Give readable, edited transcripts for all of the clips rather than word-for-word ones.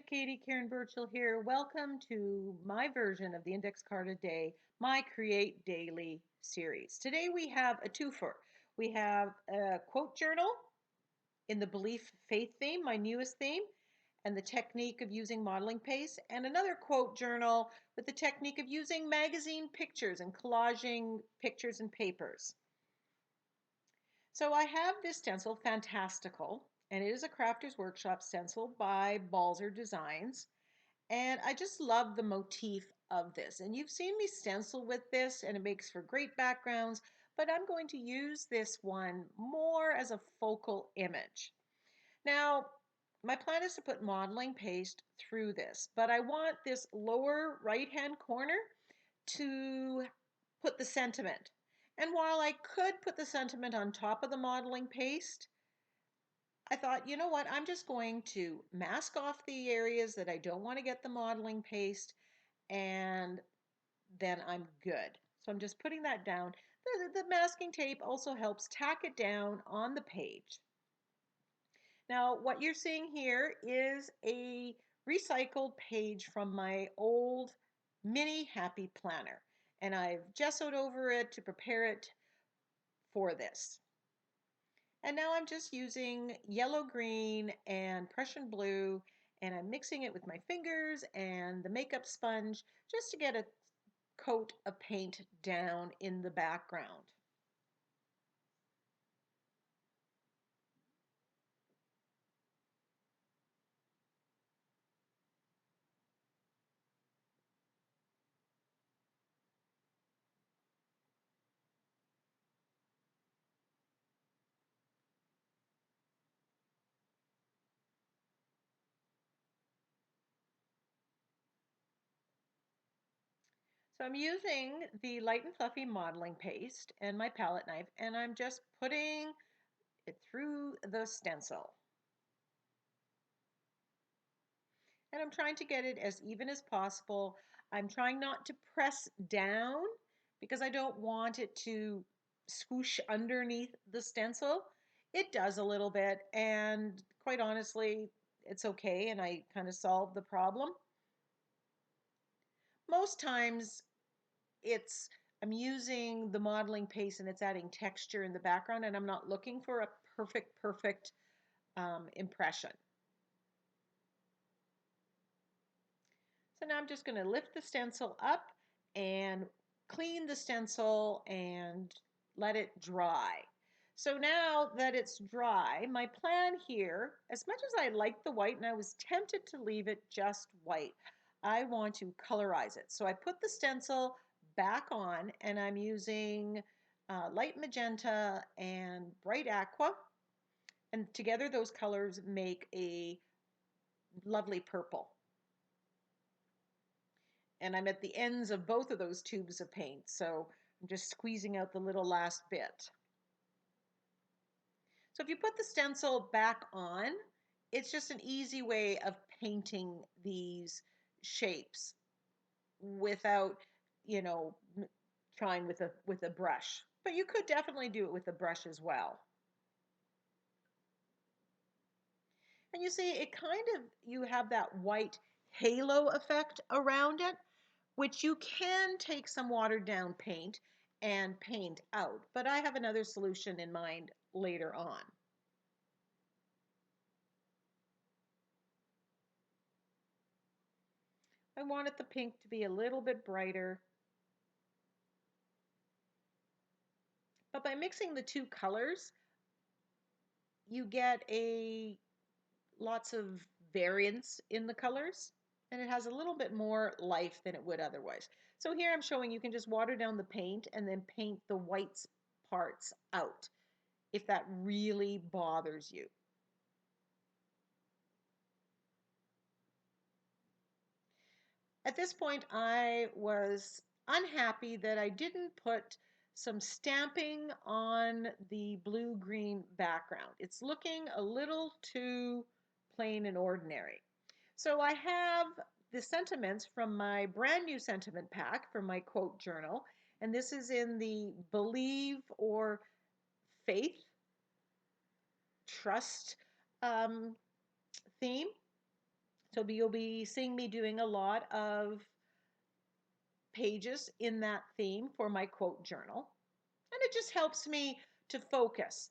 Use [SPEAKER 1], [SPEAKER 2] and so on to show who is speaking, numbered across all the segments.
[SPEAKER 1] Katie, Karen Burchill here. Welcome to my version of the Index Card a Day, my Create Daily series. Today we have a twofer. We have a quote journal in the belief faith theme, my newest theme, and the technique of using modeling paste, and another quote journal with the technique of using magazine pictures and collaging pictures and papers. So I have this stencil, Fantastical, and it is a Crafter's Workshop stencil by Balzer Designs. And I just love the motif of this. And you've seen me stencil with this, and it makes for great backgrounds, but I'm going to use this one more as a focal image. Now, my plan is to put modeling paste through this, but I want this lower right-hand corner to put the sentiment. And while I could put the sentiment on top of the modeling paste, I thought, you know what, I'm just going to mask off the areas that I don't want to get the modeling paste, and then I'm good. So I'm just putting that down. The masking tape also helps tack it down on the page. Now, what you're seeing here is a recycled page from my old mini Happy Planner, and I've gessoed over it to prepare it for this. And now I'm just using yellow, green, and Prussian blue, and I'm mixing it with my fingers and the makeup sponge just to get a coat of paint down in the background. So I'm using the Light and Fluffy modeling paste and my palette knife, and I'm just putting it through the stencil. And I'm trying to get it as even as possible. I'm trying not to press down because I don't want it to swoosh underneath the stencil. It does a little bit, and quite honestly, it's okay, and I kind of solved the problem. Most times I'm using the modeling paste and it's adding texture in the background, and I'm not looking for a perfect impression. So now I'm just going to lift the stencil up and clean the stencil and let it dry. So now that it's dry, my plan here, as much as I like the white and I was tempted to leave it just white, I want to colorize it. So I put the stencil back on, and I'm using light magenta and bright aqua, and together those colors make a lovely purple. And I'm at the ends of both of those tubes of paint, so I'm just squeezing out the little last bit. So if you put the stencil back on, it's just an easy way of painting these shapes without, you know, trying with a brush. But you could definitely do it with a brush as well. And you see, it kind of, you have that white halo effect around it, which you can take some watered down paint and paint out. But I have another solution in mind later on. I wanted the pink to be a little bit brighter. But by mixing the two colors, you get lots of variance in the colors, and it has a little bit more life than it would otherwise. So here I'm showing you can just water down the paint and then paint the white parts out if that really bothers you. At this point, I was unhappy that I didn't put some stamping on the blue-green background. It's looking a little too plain and ordinary. So I have the sentiments from my brand new sentiment pack from my quote journal, and this is in the believe or faith, trust theme. So you'll be seeing me doing a lot of pages in that theme for my quote journal. And it just helps me to focus.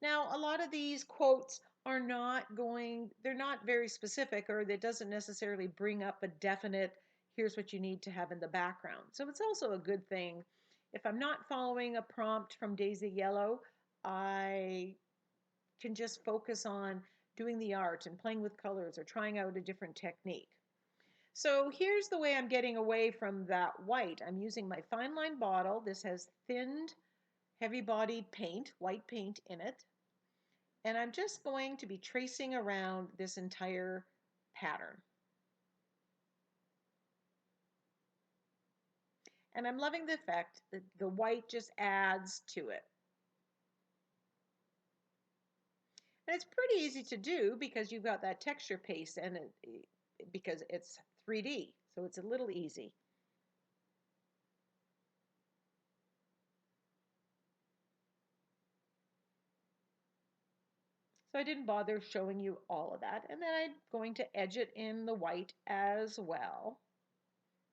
[SPEAKER 1] Now, a lot of these quotes are they're not very specific, or it doesn't necessarily bring up a definite, here's what you need to have in the background. So it's also a good thing. If I'm not following a prompt from Daisy Yellow, I can just focus on doing the art and playing with colors or trying out a different technique. So here's the way I'm getting away from that white. I'm using my fine line bottle. This has thinned, heavy-bodied paint, white paint in it. And I'm just going to be tracing around this entire pattern. And I'm loving the effect that the white just adds to it. And it's pretty easy to do because you've got that texture paste and because it's 3D, so it's a little easy. So I didn't bother showing you all of that. And then I'm going to edge it in the white as well,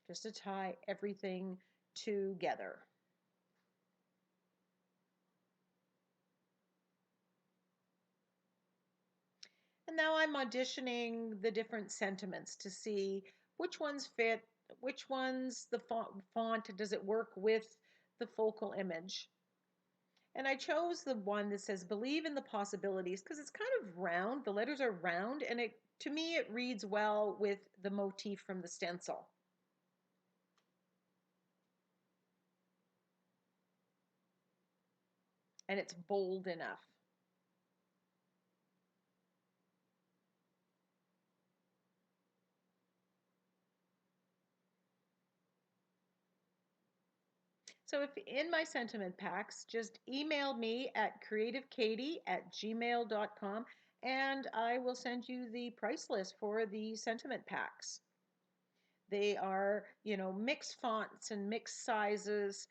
[SPEAKER 1] just to tie everything together. And now I'm auditioning the different sentiments to see which ones fit, which ones the font does it work with the focal image. And I chose the one that says believe in the possibilities because it's kind of round. The letters are round and to me it reads well with the motif from the stencil. And it's bold enough. So if in my sentiment packs, just email me at creativekatie@gmail.com and I will send you the price list for the sentiment packs. They are, mixed fonts and mixed sizes.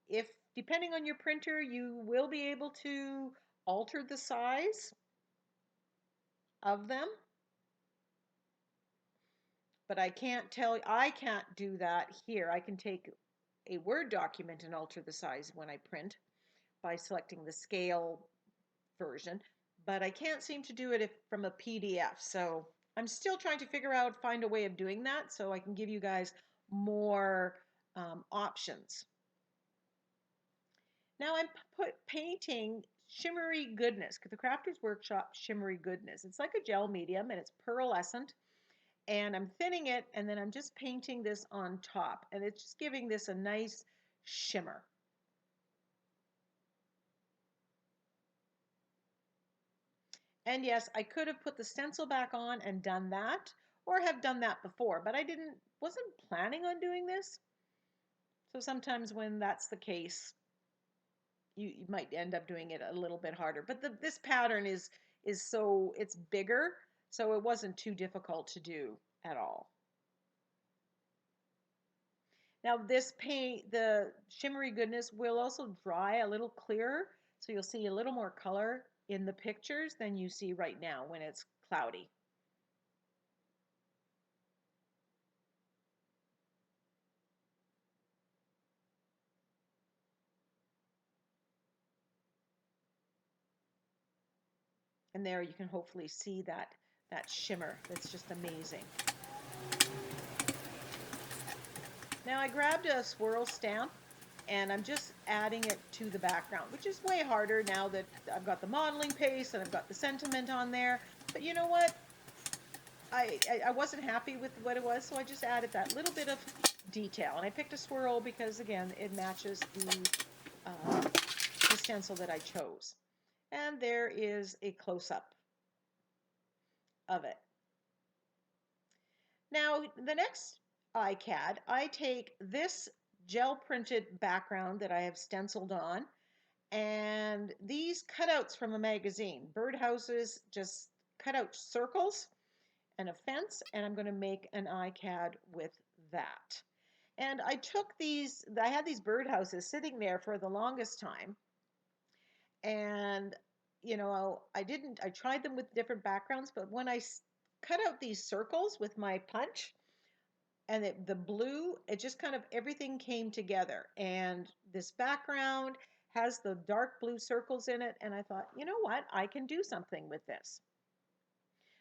[SPEAKER 1] If depending on your printer, you will be able to alter the size of them, but I can't do that here. I can take a Word document and alter the size when I print by selecting the scale version, but I can't seem to do it from a PDF. So I'm still trying to find a way of doing that so I can give you guys more options. Now I'm painting Shimmery Goodness, the Crafters Workshop Shimmery Goodness. It's like a gel medium and it's pearlescent. And I'm thinning it and then I'm just painting this on top. And it's just giving this a nice shimmer. And yes, I could have put the stencil back on and done that, or have done that before, but wasn't planning on doing this. So sometimes when that's the case, you might end up doing it a little bit harder. But this pattern is it's bigger, so it wasn't too difficult to do at all. Now this paint, the Shimmery Goodness, will also dry a little clearer, so you'll see a little more color in the pictures than you see right now when it's cloudy. And there you can hopefully see that shimmer. That's just amazing. Now I grabbed a swirl stamp and I'm just adding it to the background, which is way harder now that I've got the modeling paste and I've got the sentiment on there. But you know what? I wasn't happy with what it was, so I just added that little bit of detail. And I picked a swirl because, again, it matches the stencil that I chose. And there is a close-up of it. Now, the next ICAD, I take this gel printed background that I have stenciled on and these cutouts from a magazine, birdhouses, just cut out circles and a fence, and I'm going to make an ICAD with that. And I had these birdhouses sitting there for the longest time, and I tried them with different backgrounds, but when I cut out these circles with my punch, and the blue, it just kind of everything came together. And this background has the dark blue circles in it. And I thought, you know what? I can do something with this.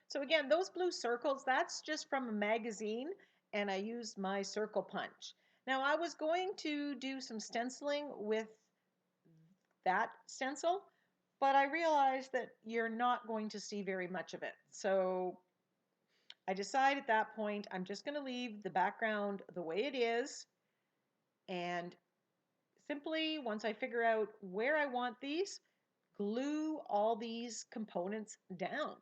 [SPEAKER 1] So again, those blue circles, that's just from a magazine, and I used my circle punch. Now I was going to do some stenciling with that stencil, but I realized that you're not going to see very much of it. So I decided at that point, I'm just going to leave the background the way it is, and simply, once I figure out where I want these, glue all these components down.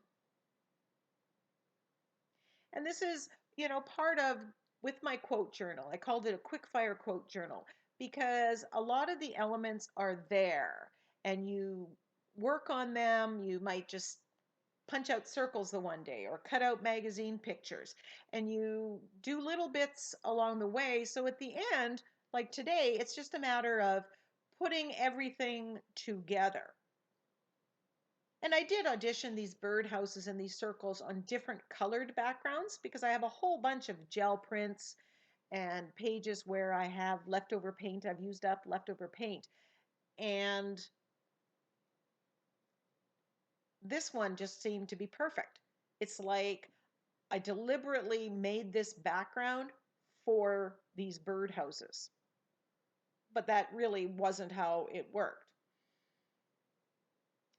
[SPEAKER 1] And this is, part of with my quote journal. I called it a quick fire quote journal because a lot of the elements are there and you work on them. You might just punch out circles the one day or cut out magazine pictures, and you do little bits along the way. So at the end, like today, it's just a matter of putting everything together. And I did audition these birdhouses and these circles on different colored backgrounds because I have a whole bunch of gel prints and pages where I have leftover paint. I've used up leftover paint. And this one just seemed to be perfect. It's like I deliberately made this background for these birdhouses. But that really wasn't how it worked.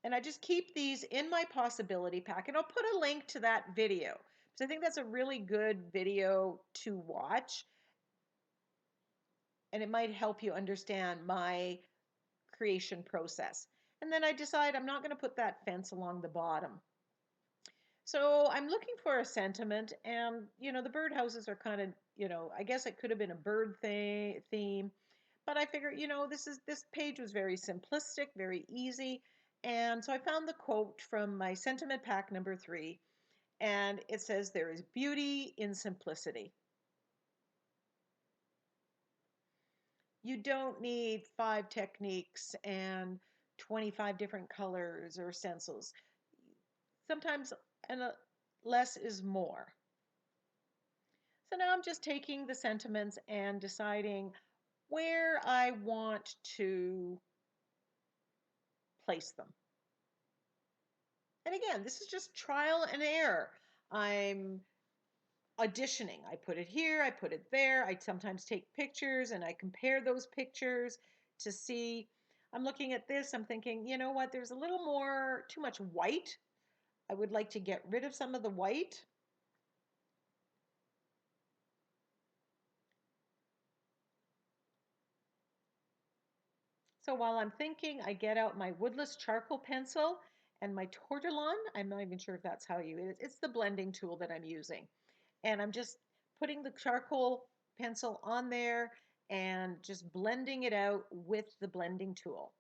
[SPEAKER 1] And I just keep these in my possibility pack, and I'll put a link to that video because I think that's a really good video to watch, and it might help you understand my creation process. And then I decide I'm not going to put that fence along the bottom. So I'm looking for a sentiment, and the birdhouses are kind of, I guess it could have been a bird theme, but I figured, this page was very simplistic, very easy, and so I found the quote from my sentiment pack number 3, and it says, "There is beauty in simplicity." You don't need 5 techniques and 25 different colors or stencils. Sometimes less is more. So now I'm just taking the sentiments and deciding where I want to place them. And again, this is just trial and error. I'm auditioning. I put it here, I put it there. I sometimes take pictures and I compare those pictures to see. I'm looking at this, I'm thinking, you know what, there's a little more, too much white. I would like to get rid of some of the white. So while I'm thinking, I get out my woodless charcoal pencil and my tortillon. I'm not even sure if that's how you, it's the blending tool that I'm using. And I'm just putting the charcoal pencil on there and just blending it out with the blending tool,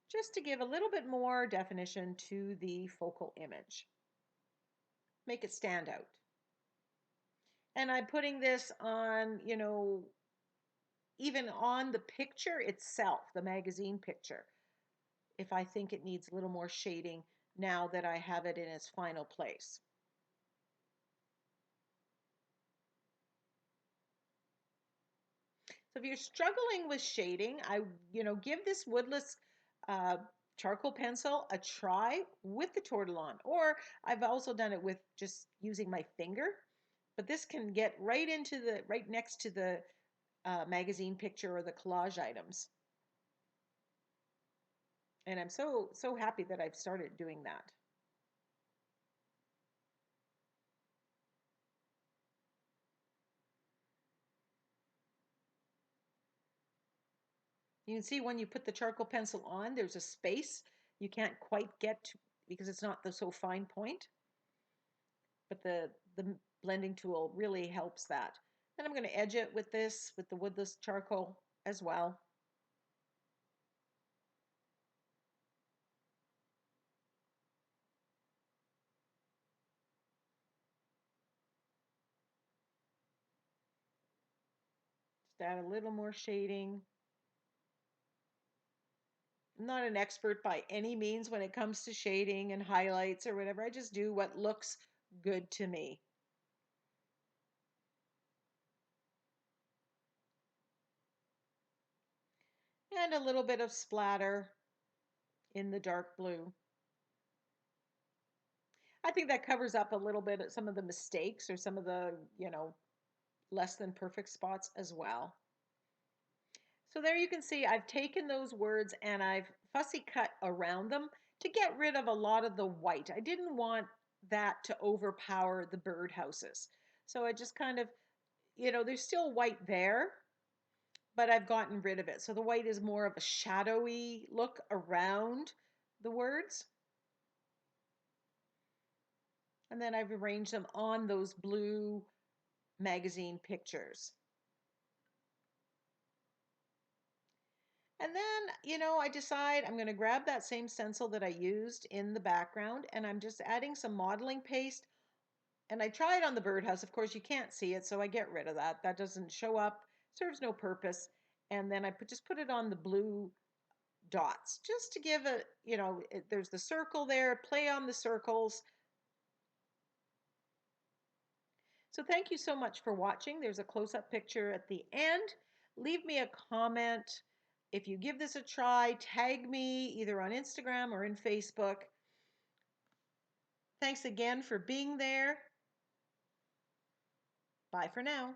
[SPEAKER 1] just to give a little bit more definition to the focal image, make it stand out. And I'm putting this on, even on the picture itself, the magazine picture, if I think it needs a little more shading now that I have it in its final place. So if you're struggling with shading, give this woodless uh, charcoal pencil a try with the tortillon, or I've also done it with just using my finger, but this can get right next to the magazine picture or the collage items. And I'm so happy that I've started doing that. You can see when you put the charcoal pencil on, there's a space you can't quite get to because it's not the so fine point. But the blending tool really helps that. Then I'm going to edge it with the woodless charcoal as well. Just add a little more shading. not an expert by any means when it comes to shading and highlights or whatever. I just do what looks good to me. And a little bit of splatter in the dark blue. I think that covers up a little bit of some of the mistakes or some of the, less than perfect spots as well. So there you can see I've taken those words and I've fussy cut around them to get rid of a lot of the white. I didn't want that to overpower the birdhouses. So I just kind of, there's still white there, but I've gotten rid of it. So the white is more of a shadowy look around the words. And then I've arranged them on those blue magazine pictures. And then, I decide I'm going to grab that same stencil that I used in the background and I'm just adding some modeling paste. And I try it on the birdhouse. Of course, you can't see it, so I get rid of that. That doesn't show up, serves no purpose. And then I just put it on the blue dots just to give a, there's the circle there, play on the circles. So thank you so much for watching. There's a close-up picture at the end. Leave me a comment. If you give this a try, tag me either on Instagram or in Facebook. Thanks again for being there. Bye for now.